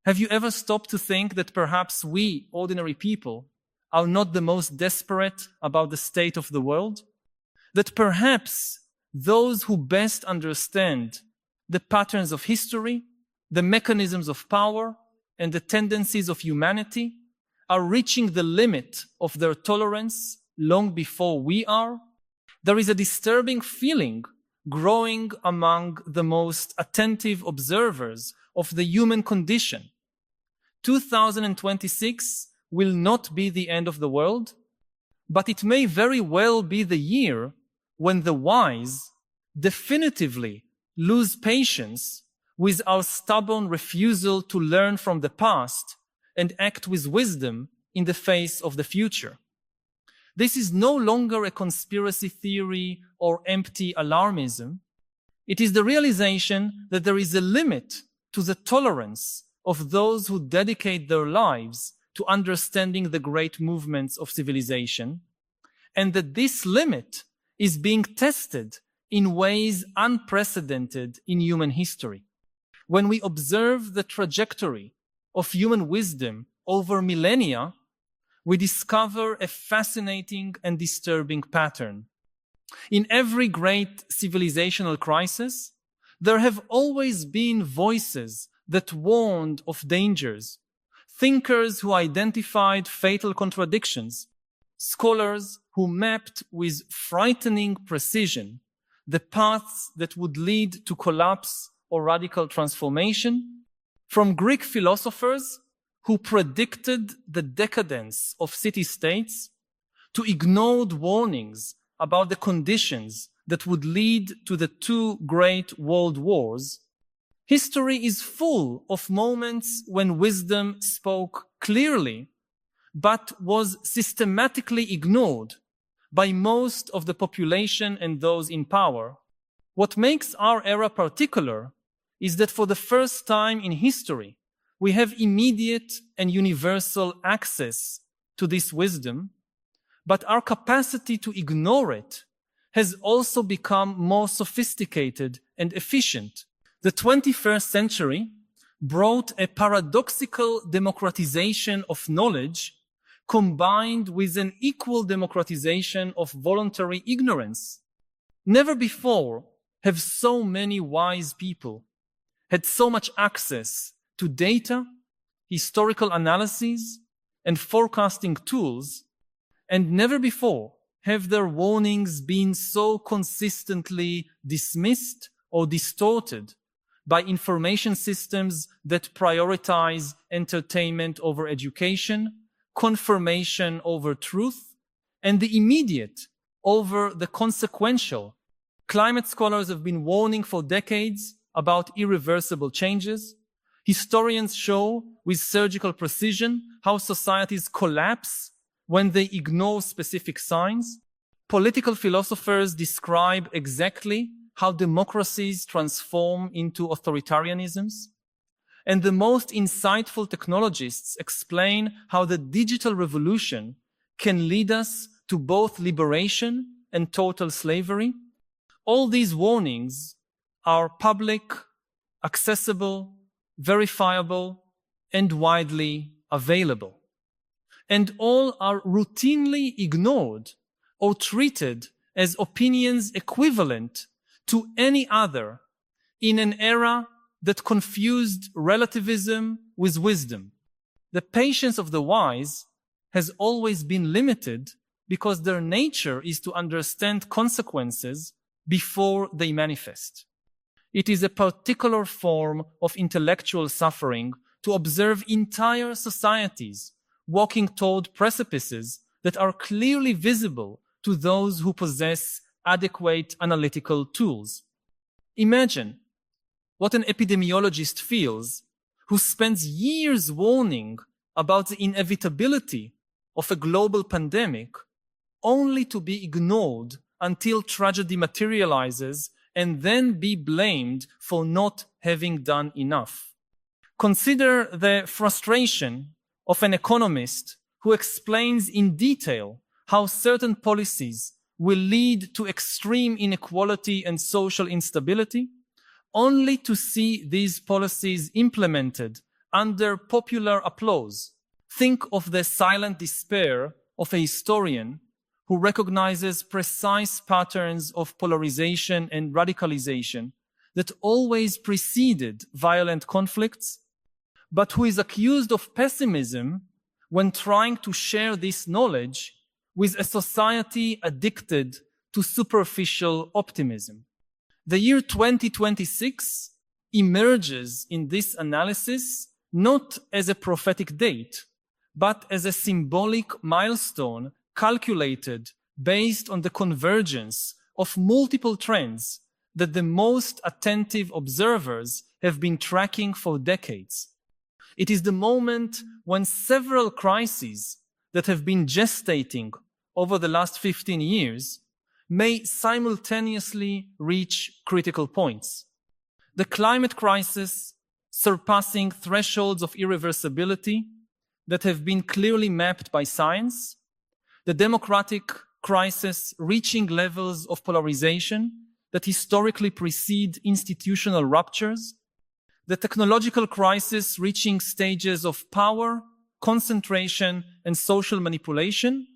Have you ever stopped to think that perhaps we, ordinary people, are not the most desperate about the state of the world? That perhaps those who best understand the patterns of history, the mechanisms of power, and the tendencies of humanity are reaching the limit of their tolerance long before we are? There is a disturbing feeling growing among the most attentive observers of the human condition. 2026 will not be the end of the world, but it may very well be the year when the wise definitively lose patience with our stubborn refusal to learn from the past and act with wisdom in the face of the future. This is no longer a conspiracy theory or empty alarmism. It is the realization that there is a limit to the tolerance of those who dedicate their lives to understanding the great movements of civilization, and that this limit is being tested in ways unprecedented in human history. When we observe the trajectory of human wisdom over millennia, we discover a fascinating and disturbing pattern. In every great civilizational crisis, there have always been voices that warned of dangers, thinkers who identified fatal contradictions, scholars who mapped with frightening precision the paths that would lead to collapse or radical transformation, from Greek philosophers who predicted the decadence of city-states to ignored warnings about the conditions that would lead to the two great world wars. History is full of moments when wisdom spoke clearly, but was systematically ignored by most of the population and those in power. What makes our era particular is that for the first time in history, we have immediate and universal access to this wisdom, but our capacity to ignore it has also become more sophisticated and efficient. The 21st century brought a paradoxical democratization of knowledge combined with an equal democratization of voluntary ignorance. Never before have so many wise people had so much access to data, historical analyses, and forecasting tools, and never before have their warnings been so consistently dismissed or distorted by information systems that prioritize entertainment over education, confirmation over truth, and the immediate over the consequential. Climate scholars have been warning for decades about irreversible changes. Historians show with surgical precision how societies collapse when they ignore specific signs. Political philosophers describe exactly how democracies transform into authoritarianisms. And the most insightful technologists explain how the digital revolution can lead us to both liberation and total slavery. All these warnings are public, accessible, verifiable, and widely available. And all are routinely ignored or treated as opinions equivalent to any other in an era that confused relativism with wisdom. The patience of the wise has always been limited because their nature is to understand consequences before they manifest. It is a particular form of intellectual suffering to observe entire societies walking toward precipices that are clearly visible to those who possess adequate analytical tools. Imagine what an epidemiologist feels who spends years warning about the inevitability of a global pandemic only to be ignored until tragedy materializes and then be blamed for not having done enough. Consider the frustration of an economist who explains in detail how certain policies will lead to extreme inequality and social instability, only to see these policies implemented under popular applause. Think of the silent despair of a historian who recognizes precise patterns of polarization and radicalization that always preceded violent conflicts, but who is accused of pessimism when trying to share this knowledge with a society addicted to superficial optimism. The year 2026 emerges in this analysis not as a prophetic date, but as a symbolic milestone calculated based on the convergence of multiple trends that the most attentive observers have been tracking for decades. It is the moment when several crises that have been gestating over the last 15 years may simultaneously reach critical points. The climate crisis surpassing thresholds of irreversibility that have been clearly mapped by science, the democratic crisis reaching levels of polarization that historically precede institutional ruptures, the technological crisis reaching stages of power, concentration, and social manipulation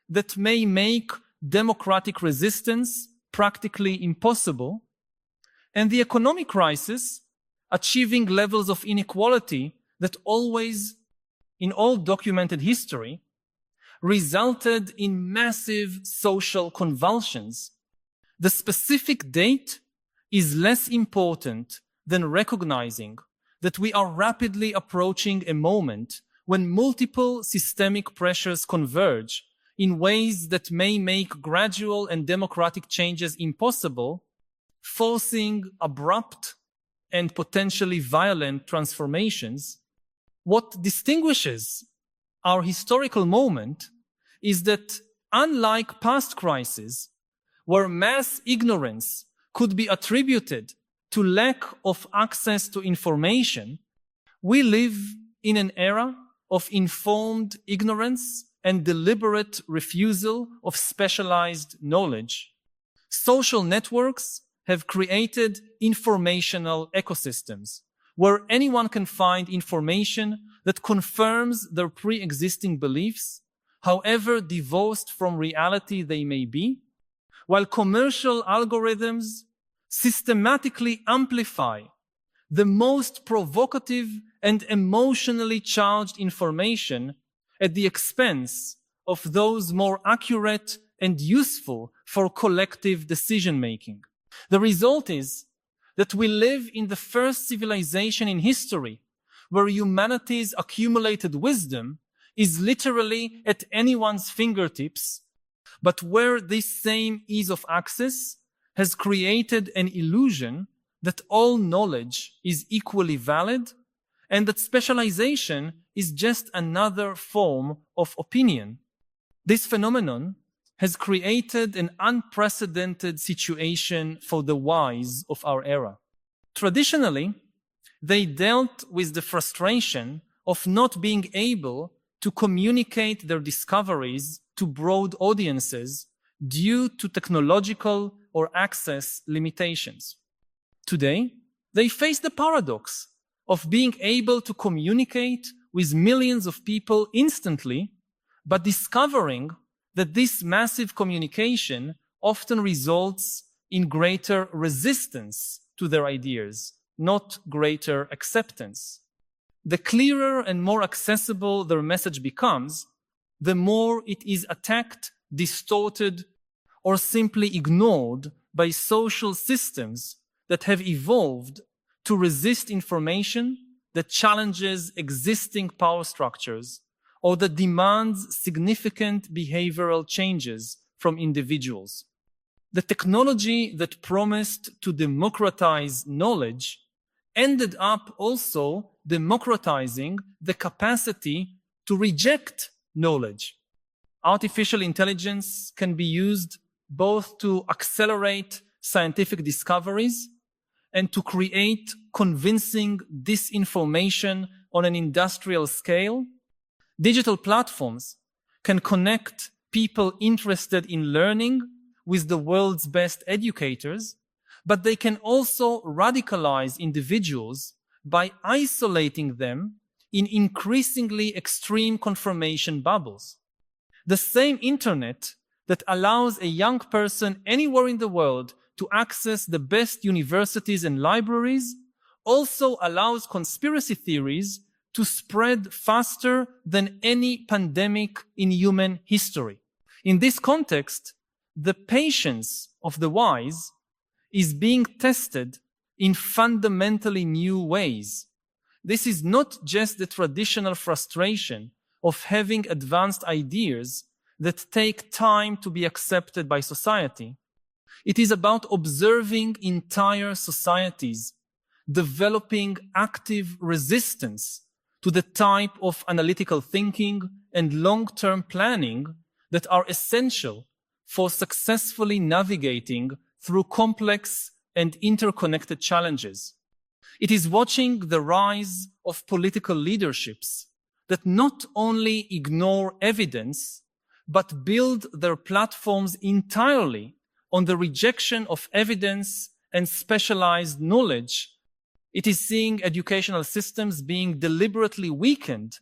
that may make democratic resistance practically impossible, and the economic crisis achieving levels of inequality that always, in all documented history, resulted in massive social convulsions. The specific date is less important than recognizing that we are rapidly approaching a moment when multiple systemic pressures converge in ways that may make gradual and democratic changes impossible, forcing abrupt and potentially violent transformations. What distinguishes our historical moment is that, unlike past crises, where mass ignorance could be attributed to lack of access to information, we live in an era of informed ignorance and deliberate refusal of specialized knowledge. Social networks have created informational ecosystems where anyone can find information that confirms their pre-existing beliefs, however divorced from reality they may be, while commercial algorithms systematically amplify the most provocative and emotionally charged information at the expense of those more accurate and useful for collective decision-making. The result is that we live in the first civilization in history where humanity's accumulated wisdom is literally at anyone's fingertips, but where this same ease of access has created an illusion that all knowledge is equally valid and that specialization is just another form of opinion. This phenomenon has created an unprecedented situation for the wise of our era. Traditionally, they dealt with the frustration of not being able to communicate their discoveries to broad audiences due to technological or access limitations. Today, they face the paradox of being able to communicate with millions of people instantly, but discovering that this massive communication often results in greater resistance to their ideas, not greater acceptance. The clearer and more accessible their message becomes, the more it is attacked, distorted, or simply ignored by social systems that have evolved to resist information that challenges existing power structures or that demands significant behavioral changes from individuals. The technology that promised to democratize knowledge ended up also democratizing the capacity to reject knowledge. Artificial intelligence can be used both to accelerate scientific discoveries and to create convincing disinformation on an industrial scale. Digital platforms can connect people interested in learning with the world's best educators, but they can also radicalize individuals by isolating them in increasingly extreme confirmation bubbles. The same internet that allows a young person anywhere in the world to access the best universities and libraries also allows conspiracy theories to spread faster than any pandemic in human history. In this context, the patience of the wise is being tested in fundamentally new ways. This is not just the traditional frustration of having advanced ideas that take time to be accepted by society. It is about observing entire societies developing active resistance to the type of analytical thinking and long-term planning that are essential for successfully navigating through complex and interconnected challenges. It is watching the rise of political leaderships that not only ignore evidence, but build their platforms entirely on the rejection of evidence and specialized knowledge. It is seeing educational systems being deliberately weakened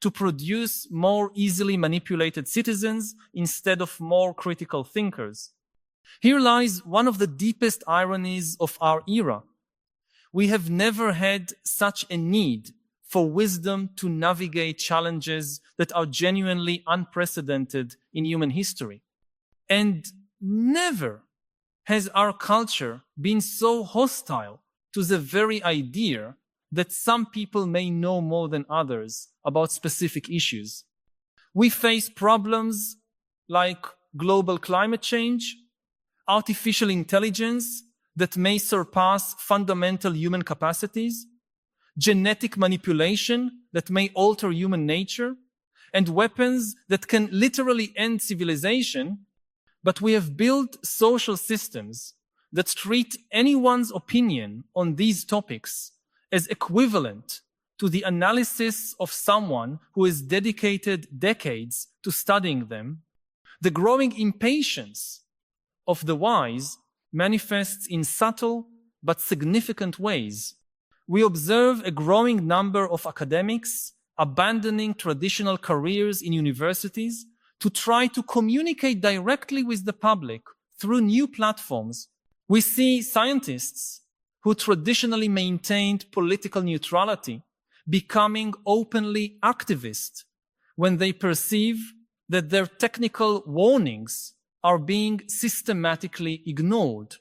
to produce more easily manipulated citizens instead of more critical thinkers. Here lies one of the deepest ironies of our era. We have never had such a need for wisdom to navigate challenges that are genuinely unprecedented in human history. And never has our culture been so hostile to the very idea that some people may know more than others about specific issues. We face problems like global climate change, artificial intelligence that may surpass fundamental human capacities, genetic manipulation that may alter human nature, and weapons that can literally end civilization. But we have built social systems that treat anyone's opinion on these topics as equivalent to the analysis of someone who has dedicated decades to studying them. The growing impatience of the wise manifests in subtle but significant ways. We observe a growing number of academics abandoning traditional careers in universities to try to communicate directly with the public through new platforms. We see scientists who traditionally maintained political neutrality becoming openly activist when they perceive that their technical warnings are being systematically ignored.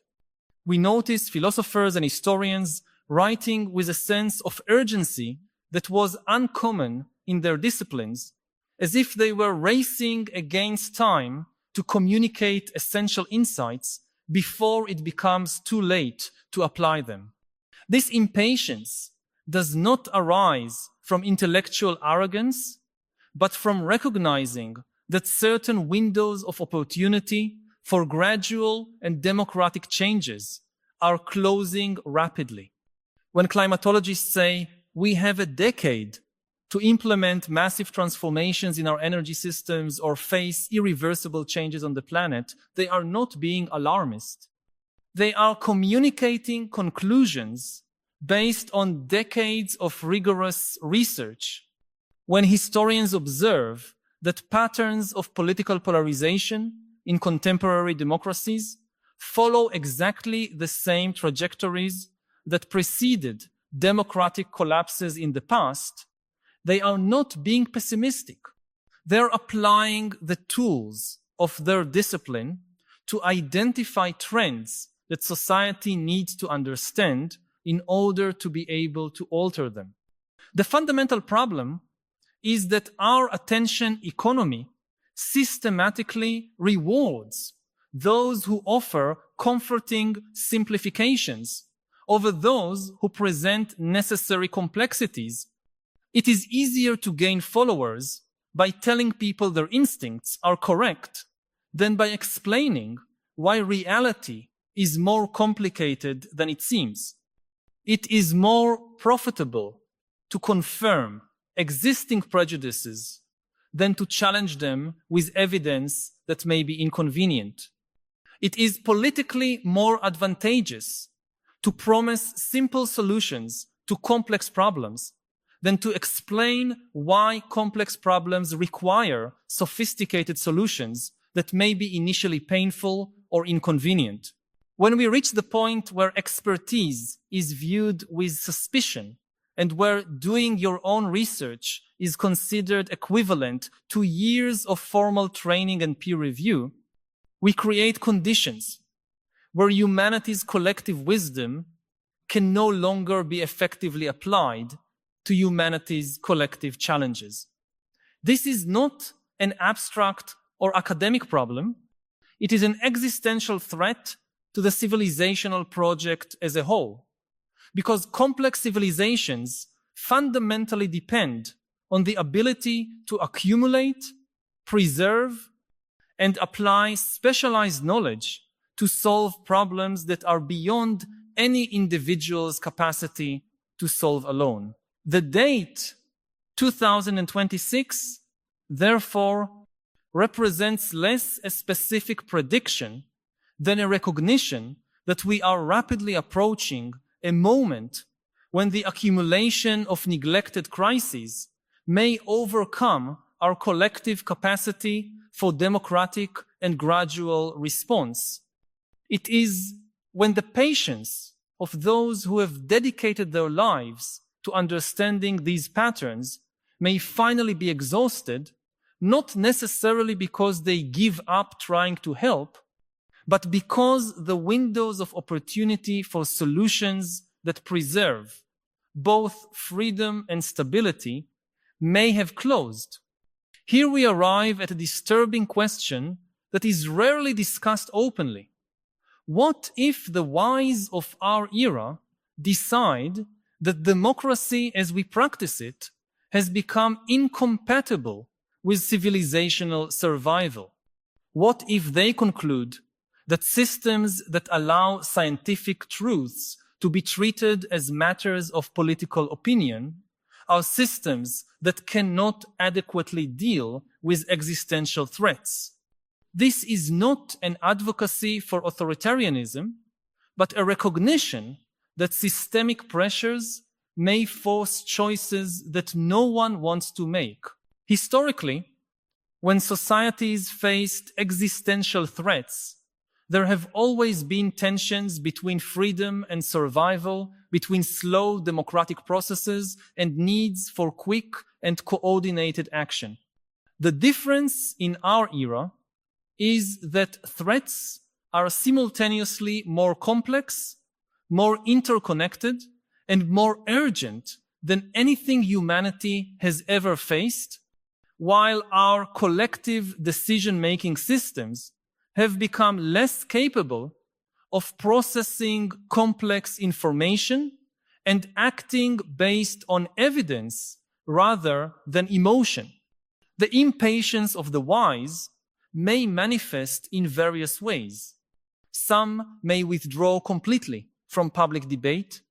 We notice philosophers and historians writing with a sense of urgency that was uncommon in their disciplines, as if they were racing against time to communicate essential insights before it becomes too late to apply them. This impatience does not arise from intellectual arrogance, but from recognizing that certain windows of opportunity for gradual and democratic changes are closing rapidly. When climatologists say we have a decade to implement massive transformations in our energy systems or face irreversible changes on the planet, they are not being alarmist. They are communicating conclusions based on decades of rigorous research. When historians observe that patterns of political polarization in contemporary democracies follow exactly the same trajectories that preceded democratic collapses in the past, they are not being pessimistic. They're applying the tools of their discipline to identify trends that society needs to understand in order to be able to alter them. The fundamental problem is that our attention economy systematically rewards those who offer comforting simplifications over those who present necessary complexities. It is easier to gain followers by telling people their instincts are correct than by explaining why reality is more complicated than it seems. It is more profitable to confirm existing prejudices than to challenge them with evidence that may be inconvenient. It is politically more advantageous to promise simple solutions to complex problems than to explain why complex problems require sophisticated solutions that may be initially painful or inconvenient. When we reach the point where expertise is viewed with suspicion and where doing your own research is considered equivalent to years of formal training and peer review, we create conditions where humanity's collective wisdom can no longer be effectively applied to humanity's collective challenges. This is not an abstract or academic problem. It is an existential threat to the civilizational project as a whole, because complex civilizations fundamentally depend on the ability to accumulate, preserve, and apply specialized knowledge to solve problems that are beyond any individual's capacity to solve alone. The date 2026, therefore, represents less a specific prediction than a recognition that we are rapidly approaching a moment when the accumulation of neglected crises may overcome our collective capacity for democratic and gradual response. It is when the patience of those who have dedicated their lives to understanding these patterns may finally be exhausted, not necessarily because they give up trying to help, but because the windows of opportunity for solutions that preserve both freedom and stability may have closed. Here we arrive at a disturbing question that is rarely discussed openly. What if the wise of our era decide that democracy as we practice it has become incompatible with civilizational survival? What if they conclude that systems that allow scientific truths to be treated as matters of political opinion are systems that cannot adequately deal with existential threats? This is not an advocacy for authoritarianism, but a recognition that systemic pressures may force choices that no one wants to make. Historically, when societies faced existential threats, there have always been tensions between freedom and survival, between slow democratic processes and needs for quick and coordinated action. The difference in our era is that threats are simultaneously more complex, more interconnected, and more urgent than anything humanity has ever faced, while our collective decision-making systems have become less capable of processing complex information and acting based on evidence rather than emotion. The impatience of the wise may manifest in various ways. Some may withdraw completely from public debate,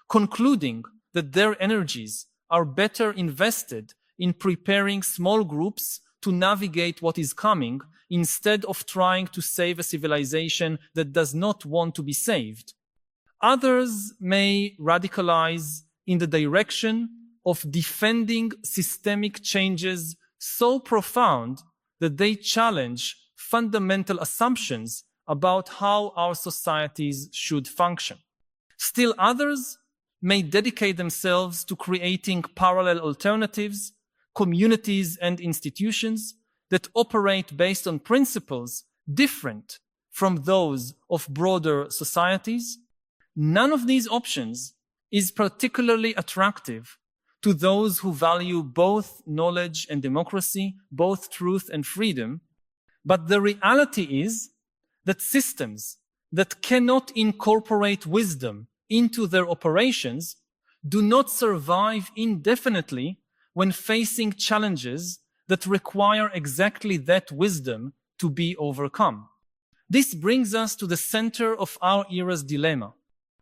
concluding that their energies are better invested in preparing small groups to navigate what is coming instead of trying to save a civilization that does not want to be saved. Others may radicalize in the direction of defending systemic changes so profound that they challenge fundamental assumptions about how our societies should function. Still others may dedicate themselves to creating parallel alternatives, communities and institutions that operate based on principles different from those of broader societies. None of these options is particularly attractive to those who value both knowledge and democracy, both truth and freedom. But the reality is that systems that cannot incorporate wisdom into their operations do not survive indefinitely when facing challenges that require exactly that wisdom to be overcome. This brings us to the center of our era's dilemma: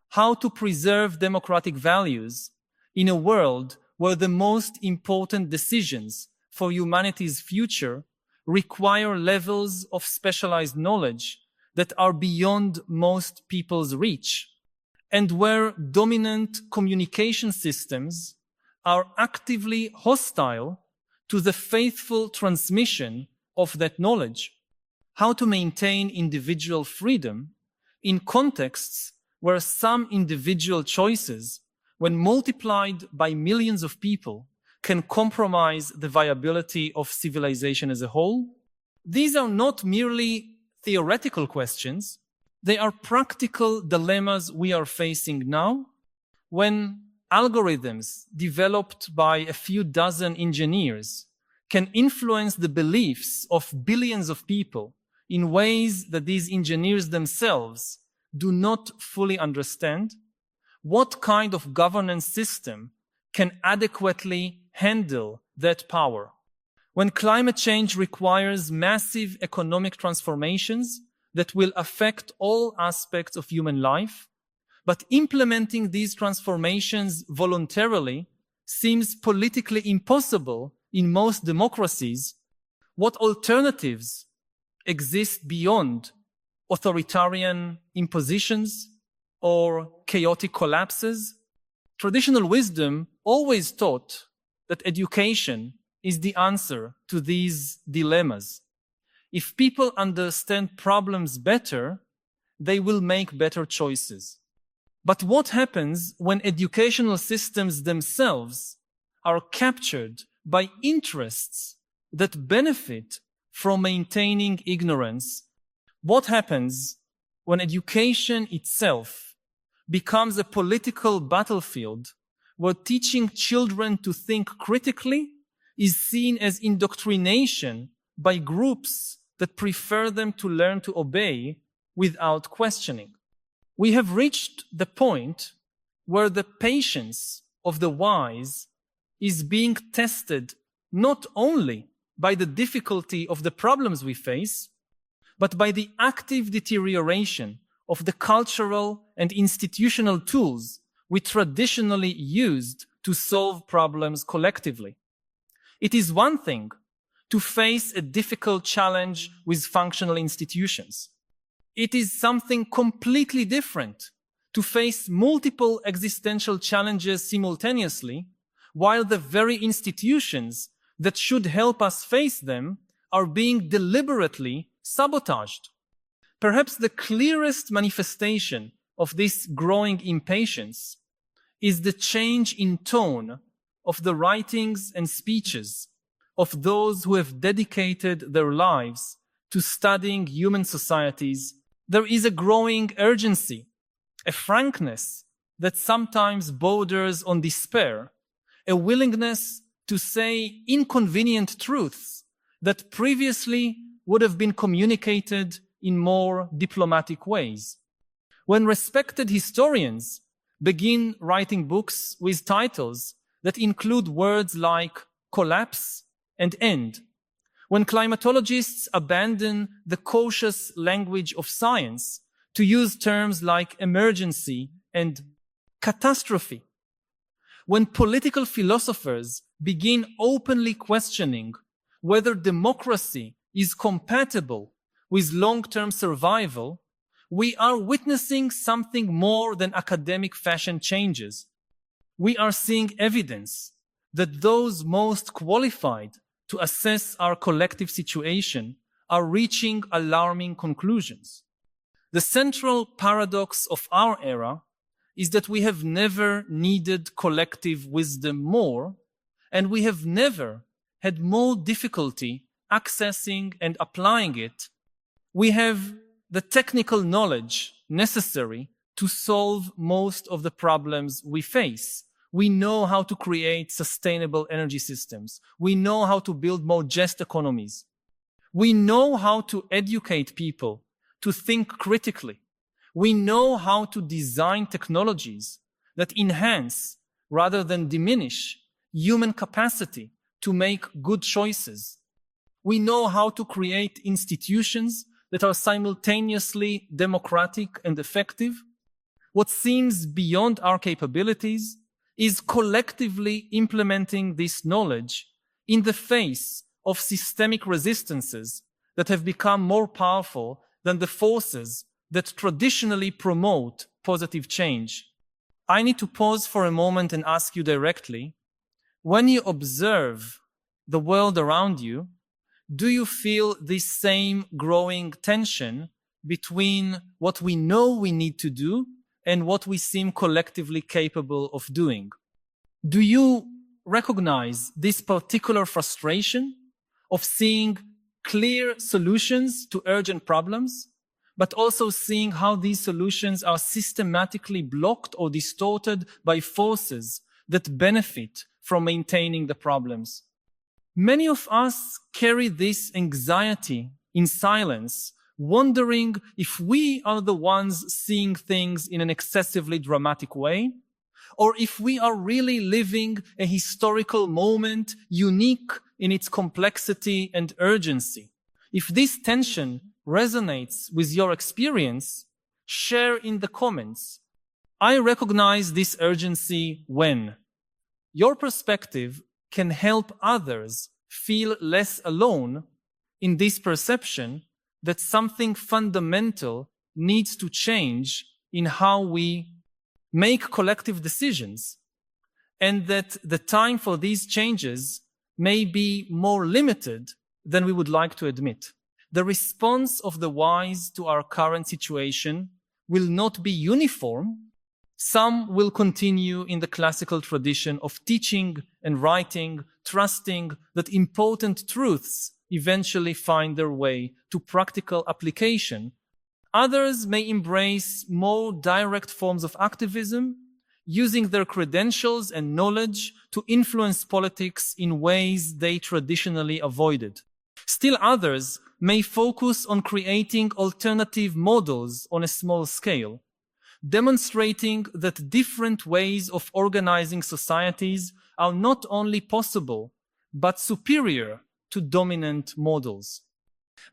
how to preserve democratic values in a world where the most important decisions for humanity's future require levels of specialized knowledge that are beyond most people's reach, and where dominant communication systems are actively hostile to the faithful transmission of that knowledge. How to maintain individual freedom in contexts where some individual choices, when multiplied by millions of people, can compromise the viability of civilization as a whole? These are not merely theoretical questions. They are practical dilemmas we are facing now. When algorithms developed by a few dozen engineers can influence the beliefs of billions of people in ways that these engineers themselves do not fully understand, what kind of governance system can adequately handle that power? When climate change requires massive economic transformations that will affect all aspects of human life, but implementing these transformations voluntarily seems politically impossible in most democracies, what alternatives exist beyond authoritarian impositions or chaotic collapses? Traditional wisdom always taught that education is the answer to these dilemmas. If people understand problems better, they will make better choices. But what happens when educational systems themselves are captured by interests that benefit from maintaining ignorance? What happens when education itself becomes a political battlefield where teaching children to think critically is seen as indoctrination by groups that prefer them to learn to obey without questioning? We have reached the point where the patience of the wise is being tested not only by the difficulty of the problems we face, but by the active deterioration of the cultural and institutional tools we traditionally used to solve problems collectively. It is one thing to face a difficult challenge with functional institutions. It is something completely different to face multiple existential challenges simultaneously, while the very institutions that should help us face them are being deliberately sabotaged. Perhaps the clearest manifestation of this growing impatience is the change in tone of the writings and speeches of those who have dedicated their lives to studying human societies. There is a growing urgency, a frankness that sometimes borders on despair, a willingness to say inconvenient truths that previously would have been communicated in more diplomatic ways. When respected historians begin writing books with titles that include words like collapse and end, when climatologists abandon the cautious language of science to use terms like emergency and catastrophe, when political philosophers begin openly questioning whether democracy is compatible with long-term survival, we are witnessing something more than academic fashion changes. We are seeing evidence that those most qualified to assess our collective situation are reaching alarming conclusions. The central paradox of our era is that we have never needed collective wisdom more, and we have never had more difficulty accessing and applying it. We have the technical knowledge necessary to solve most of the problems we face. We know how to create sustainable energy systems. We know how to build more just economies. We know how to educate people to think critically. We know how to design technologies that enhance rather than diminish human capacity to make good choices. We know how to create institutions that are simultaneously democratic and effective. What seems beyond our capabilities is collectively implementing this knowledge in the face of systemic resistances that have become more powerful than the forces that traditionally promote positive change. I need to pause for a moment and ask you directly, When you observe the world around you, do you feel this same growing tension between what we know we need to do and what we seem collectively capable of doing? Do you recognize this particular frustration of seeing clear solutions to urgent problems, but also seeing how these solutions are systematically blocked or distorted by forces that benefit from maintaining the problems? Many of us carry this anxiety in silence, wondering if we are the ones seeing things in an excessively dramatic way, or if we are really living a historical moment unique in its complexity and urgency. If this tension resonates with your experience, share in the comments. I recognize this urgency when your perspective can help others feel less alone in this perception that something fundamental needs to change in how we make collective decisions, and that the time for these changes may be more limited than we would like to admit. The response of the wise to our current situation will not be uniform. Some will continue in the classical tradition of teaching and writing, trusting that important truths eventually find their way to practical application. Others may embrace more direct forms of activism, using their credentials and knowledge to influence politics in ways they traditionally avoided. Still others may focus on creating alternative models on a small scale, demonstrating that different ways of organizing societies are not only possible, but superior to dominant models.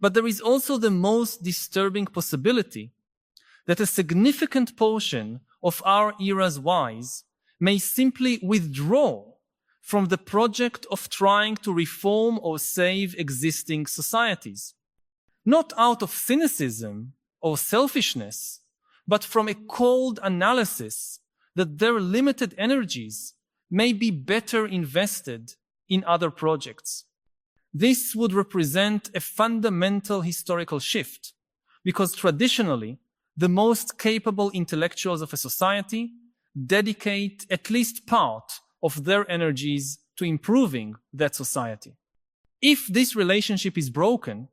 But there is also the most disturbing possibility that a significant portion of our era's wise may simply withdraw from the project of trying to reform or save existing societies, not out of cynicism or selfishness, but from a cold analysis that their limited energies may be better invested in other projects. This would represent a fundamental historical shift, because traditionally, the most capable intellectuals of a society dedicate at least part of their energies to improving that society. If this relationship is broken,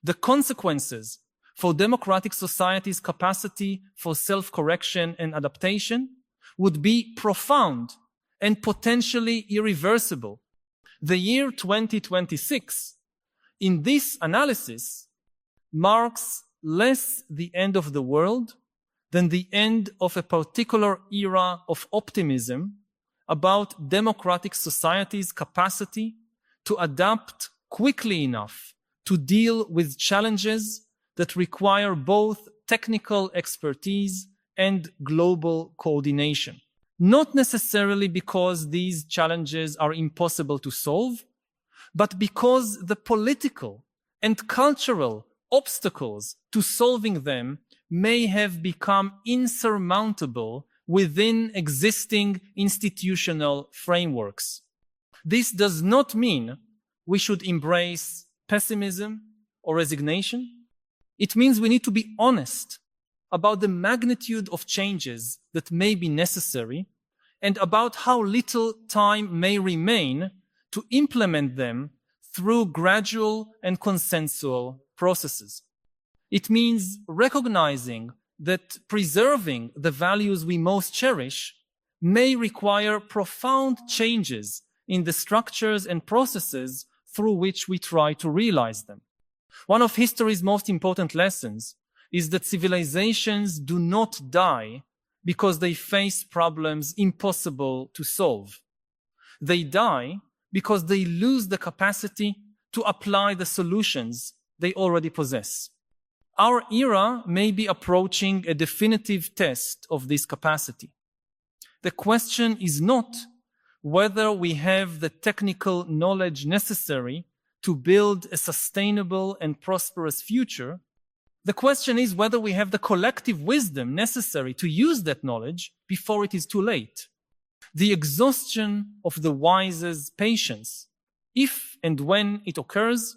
the consequences for democratic society's capacity for self-correction and adaptation would be profound and potentially irreversible. The year 2026, in this analysis, marks less the end of the world than the end of a particular era of optimism about democratic society's capacity to adapt quickly enough to deal with challenges that require both technical expertise and global coordination. Not necessarily because these challenges are impossible to solve, but because the political and cultural obstacles to solving them may have become insurmountable within existing institutional frameworks. This does not mean we should embrace pessimism or resignation. It means we need to be honest about the magnitude of changes that may be necessary and about how little time may remain to implement them through gradual and consensual processes. It means recognizing that preserving the values we most cherish may require profound changes in the structures and processes through which we try to realize them. One of history's most important lessons is that civilizations do not die because they face problems impossible to solve. They die because they lose the capacity to apply the solutions they already possess. Our era may be approaching a definitive test of this capacity. The question is not whether we have the technical knowledge necessary to build a sustainable and prosperous future. The question is whether we have the collective wisdom necessary to use that knowledge before it is too late. The exhaustion of the wise's patience, if and when it occurs,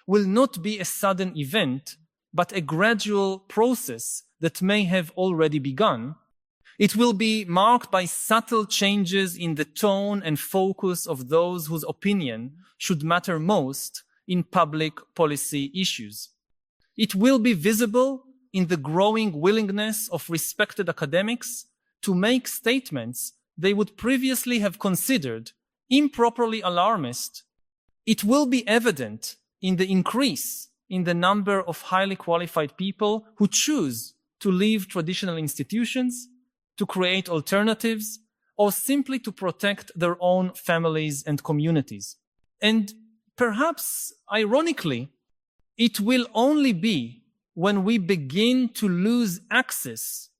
will not be a sudden event, but a gradual process that may have already begun. It will be marked by subtle changes in the tone and focus of those whose opinion should matter most in public policy issues. It will be visible in the growing willingness of respected academics to make statements they would previously have considered improperly alarmist. It will be evident in the increase in the number of highly qualified people who choose to leave traditional institutions, to create alternatives, or simply to protect their own families and communities. And perhaps, ironically, it will only be when we begin to lose access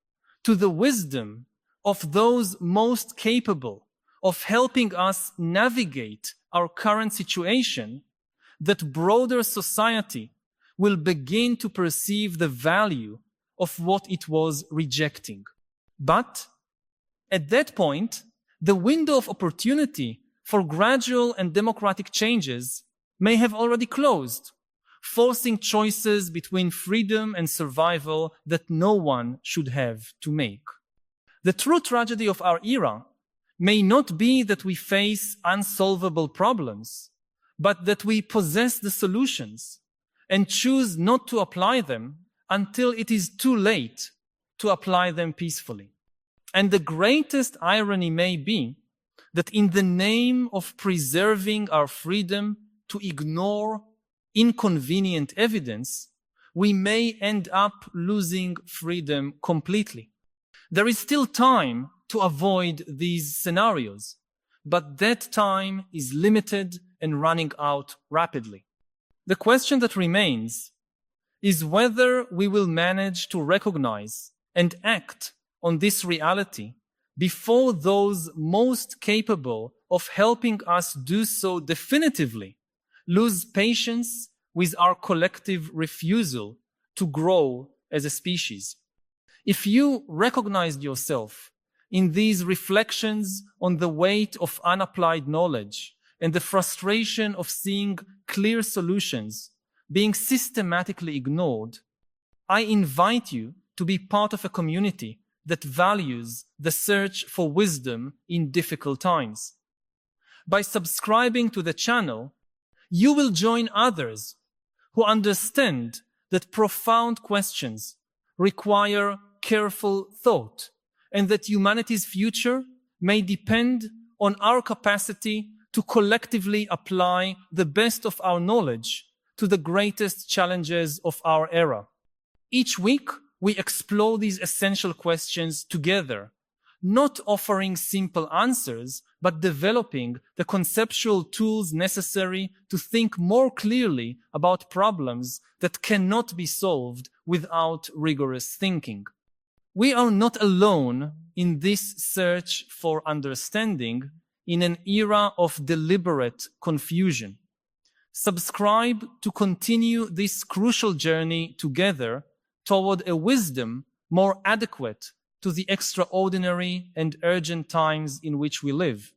to the wisdom of those most capable of helping us navigate our current situation that broader society will begin to perceive the value of what it was rejecting. But at that point, the window of opportunity for gradual and democratic changes may have already closed, forcing choices between freedom and survival that no one should have to make. The true tragedy of our era may not be that we face unsolvable problems, but that we possess the solutions and choose not to apply them until it is too late to apply them peacefully. And the greatest irony may be that in the name of preserving our freedom to ignore inconvenient evidence, we may end up losing freedom completely. There is still time to avoid these scenarios, but that time is limited and running out rapidly. The question that remains is whether we will manage to recognize and act on this reality before those most capable of helping us do so definitively lose patience with our collective refusal to grow as a species. If you recognized yourself in these reflections on the weight of unapplied knowledge and the frustration of seeing clear solutions being systematically ignored, I invite you to be part of a community that values the search for wisdom in difficult times. By subscribing to the channel, you will join others who understand that profound questions require careful thought and that humanity's future may depend on our capacity to collectively apply the best of our knowledge to the greatest challenges of our era. Each week, we explore these essential questions together, not offering simple answers, but developing the conceptual tools necessary to think more clearly about problems that cannot be solved without rigorous thinking. We are not alone in this search for understanding in an era of deliberate confusion. Subscribe to continue this crucial journey together toward a wisdom more adequate to the extraordinary and urgent times in which we live.